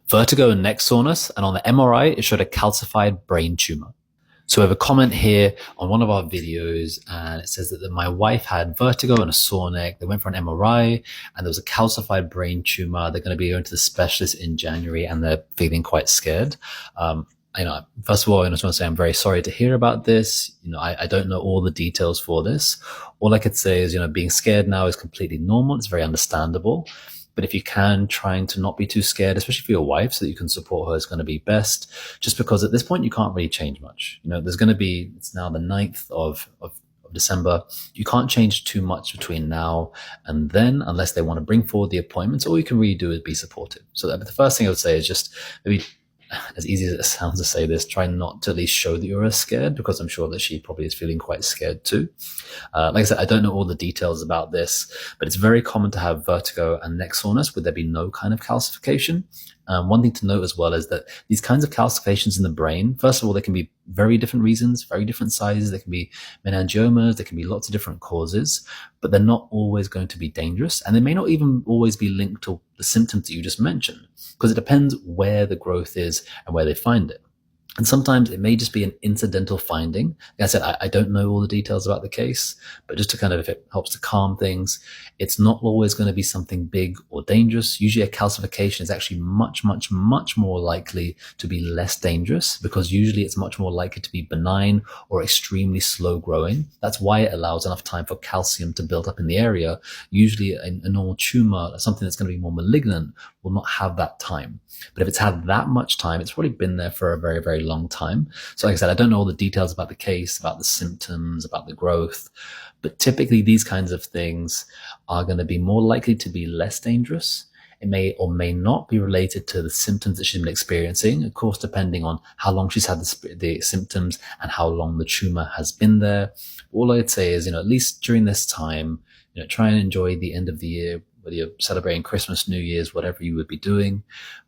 vertigo and neck soreness, and on the MRI, it showed a calcified brain tumor. So we have a comment here on one of our videos, and it says that my wife had vertigo and a sore neck. They went for an MRI, and there was a calcified brain tumor. They're going to be going to the specialist in January, and they're feeling quite scared. First of all, I just want to say I'm very sorry to hear about this. I don't know all the details for this. All I could say is, being scared now is completely normal. It's very understandable. But if you can, trying to not be too scared, especially for your wife, so that you can support her, is going to be best. Just because at this point, you can't really change much. There's going to be, it's now the 9th of December. You can't change too much between now and then, unless they want to bring forward the appointments. All you can really do is be supportive. So the first thing I would say is just maybe, as easy as it sounds to say this, try not to at least show that you're as scared, because I'm sure that she probably is feeling quite scared too. Like I said, I don't know all the details about this, but it's very common to have vertigo and neck soreness where there be no kind of calcification. One thing to note as well is that these kinds of calcifications in the brain, first of all, they can be very different reasons, very different sizes. They can be meningiomas, there can be lots of different causes, but they're not always going to be dangerous. And they may not even always be linked to the symptoms that you just mentioned, because it depends where the growth is and where they find it. And sometimes it may just be an incidental finding. Like I said, I don't know all the details about the case, but just to kind of, if it helps to calm things, it's not always going to be something big or dangerous. Usually a calcification is actually much, much, much more likely to be less dangerous, because usually it's much more likely to be benign or extremely slow growing. That's why it allows enough time for calcium to build up in the area. Usually a normal tumor, something that's going to be more malignant, will not have that time. But if it's had that much time, it's probably been there for a very, very long time. So like I said, I don't know all the details about the case, about the symptoms, about the growth, but typically these kinds of things are going to be more likely to be less dangerous. It may or may not be related to the symptoms that she's been experiencing, of course, depending on how long she's had the symptoms and how long the tumor has been there. All I'd say is, at least during this time, try and enjoy the end of the year, whether you're celebrating Christmas, New Year's, whatever you would be doing,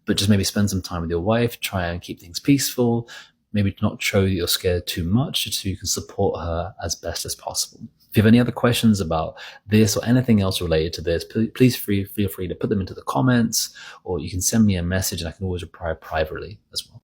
but just maybe spend some time with your wife, try and keep things peaceful, maybe not show that you're scared too much, just so you can support her as best as possible. If you have any other questions about this or anything else related to this, please feel free to put them into the comments, or you can send me a message and I can always reply privately as well.